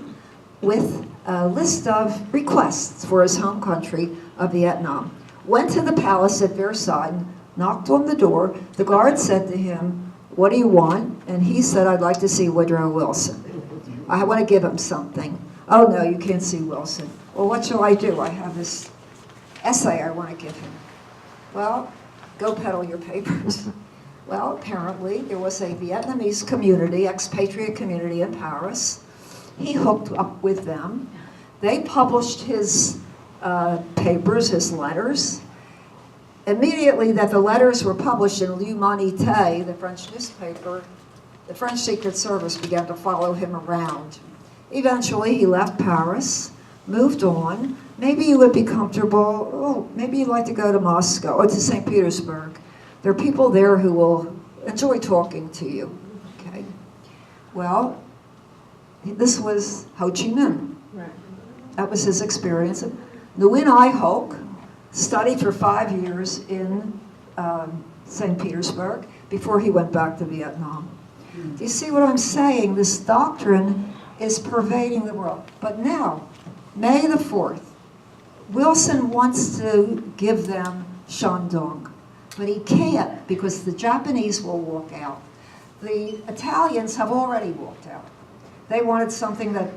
with a list of requests for his home country of Vietnam. Went to the palace at Versailles, knocked on the door. The guard said to him, "What do you want?" And he said, "I'd like to see Woodrow Wilson. I want to give him something." "Oh no, you can't see Wilson." "Well, what shall I do? I have this essay I want to give him." "Well, go peddle your papers." Well, apparently there was a Vietnamese community, expatriate community in Paris. He hooked up with them. They published his papers, his letters. Immediately that the letters were published in L'Humanité, the French newspaper, the French Secret Service began to follow him around. Eventually he left Paris, moved on. Maybe you would be comfortable, oh, maybe you'd like to go to Moscow or to St. Petersburg. There are people there who will enjoy talking to you. Okay. Well, this was Ho Chi Minh. That was his experience. Nguyen Ai Hoc studied for 5 years in St. Petersburg before he went back to Vietnam. Do you see what I'm saying? This doctrine is pervading the world. But now, May the 4th, Wilson wants to give them Shandong, but he can't because the Japanese will walk out. The Italians have already walked out. They wanted something that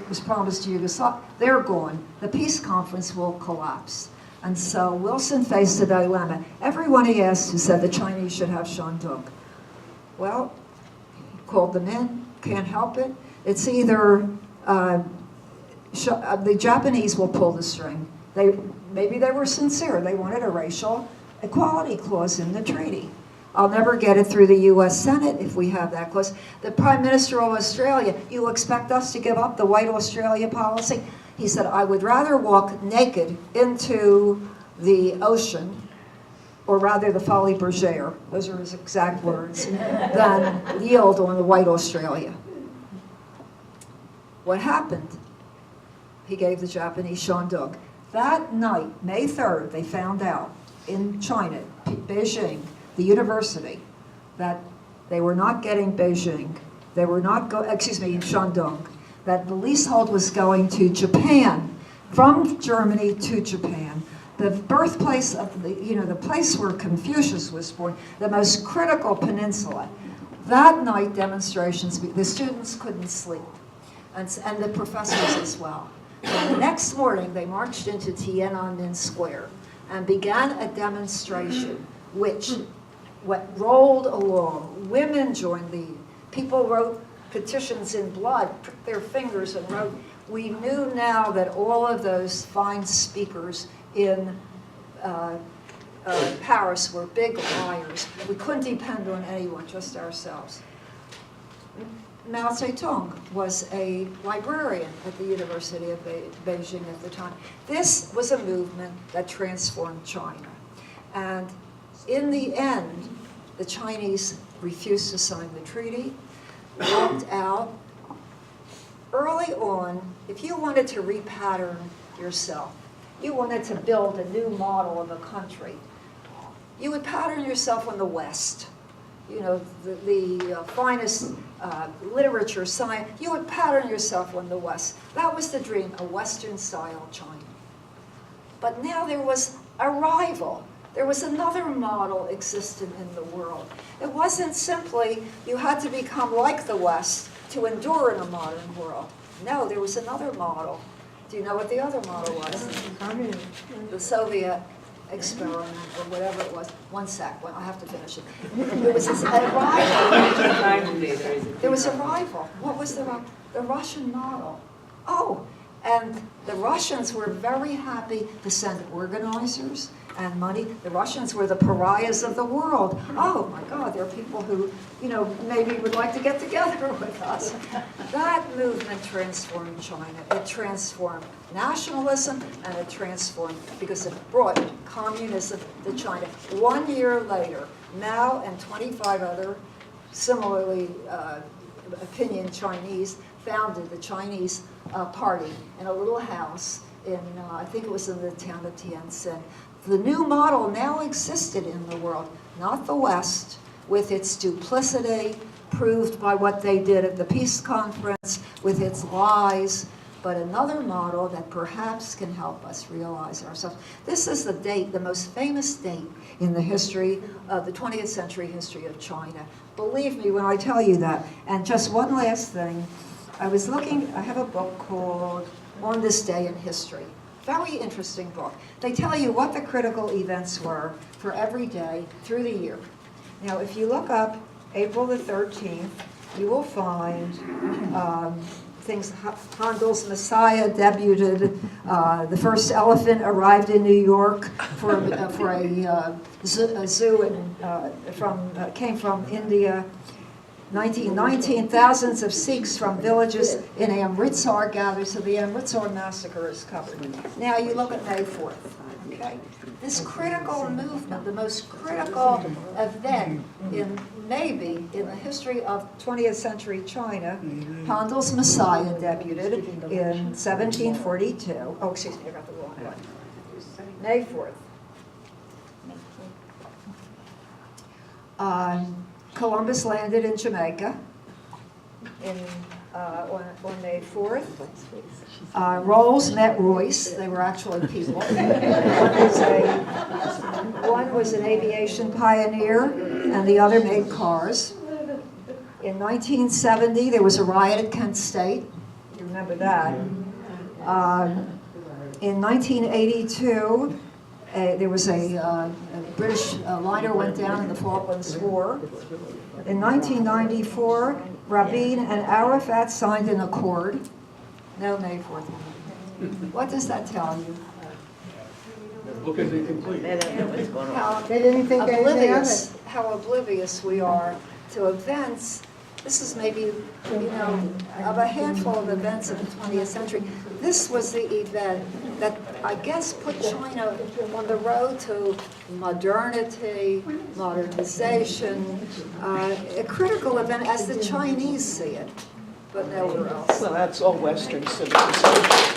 was promised to Yugoslavia. They're gone. The peace conference will collapse. And so Wilson faced a dilemma. Everyone he asked who said the Chinese should have Shandong. Well, called them in, can't help it. It's either the Japanese will pull the string. Maybe they were sincere. They wanted a racial equality clause in the treaty. I'll never get it through the U.S. Senate if we have that clause. The Prime Minister of Australia, you expect us to give up the white Australia policy? He said, I would rather walk naked into the ocean, or rather the Folie Bergère, those are his exact words, than yield on the white Australia. What happened? He gave the Japanese Shandong. That night, May 3rd, they found out in China, Beijing, the university, that they were not getting Beijing. They were not Shandong. That the leasehold was going to Japan, from Germany to Japan. The birthplace of the place where Confucius was born, the most critical peninsula. That night, demonstrations, the students couldn't sleep, and the professors as well. And the next morning, they marched into Tiananmen Square and began a demonstration, which rolled along. Women joined the people wrote petitions in blood, pricked their fingers and wrote. We knew now that all of those fine speakers in Paris were big liars. We couldn't depend on anyone, just ourselves. Mao Zedong was a librarian at the University of Beijing at the time. This was a movement that transformed China. And in the end, the Chinese refused to sign the treaty, walked out. Early on, if you wanted to repattern yourself, you wanted to build a new model of a country, you would pattern yourself on the West. You know, the finest literature, science, you would pattern yourself on the West. That was the dream, a Western-style China. But now there was a rival. There was another model existent in the world. It wasn't simply you had to become like the West to endure in a modern world. No, there was another model. Do you know what the other model was? The Soviet experiment, or whatever it was. One sec, I have to finish it. There was a rival. There was a rival. What was the rival? The Russian model. Oh, and the Russians were very happy to send organizers and money. The Russians were the pariahs of the world. Oh my God, there are people who, maybe would like to get together with us. That movement transformed China. It transformed nationalism, and it transformed, because it brought communism to China. 1 year later, Mao and 25 other similarly opinion Chinese founded the Chinese party in a little house in, I think it was in the town of Tianjin. The new model now existed in the world, not the West, with its duplicity, proved by what they did at the peace conference, with its lies, but another model that perhaps can help us realize ourselves. This is the date, the most famous date in the history of the 20th century history of China. Believe me when I tell you that. And just one last thing. I have a book called On This Day in History. Very interesting book. They tell you what the critical events were for every day through the year. Now, if you look up April the 13th, you will find things. Handel's Messiah debuted. The first elephant arrived in New York for a zoo came from India. 1919, thousands of Sikhs from villages in Amritsar gathered, so the Amritsar massacre is covered. Now you look at May 4th, okay? This critical movement, the most critical event maybe in the history of 20th century China, Handel's Messiah debuted in 1742. Oh, excuse me, I got the wrong one. May 4th. Columbus landed in Jamaica on May 4th. Rolls met Royce. They were actually people. One was an aviation pioneer, and the other made cars. In 1970, there was a riot at Kent State. You remember that? In 1982, there was a British liner went down in the Falklands War. In 1994, Rabin and Arafat signed an accord. No May 4th. What does that tell you? Book is incomplete. They don't know what's going on. How They didn't think anything of it. oblivious we are to events. This is maybe, of a handful of events of the 20th century. This was the event that I guess put China on the road to modernity, modernization, a critical event as the Chinese see it, but nowhere else. Well, that's all Western civilization.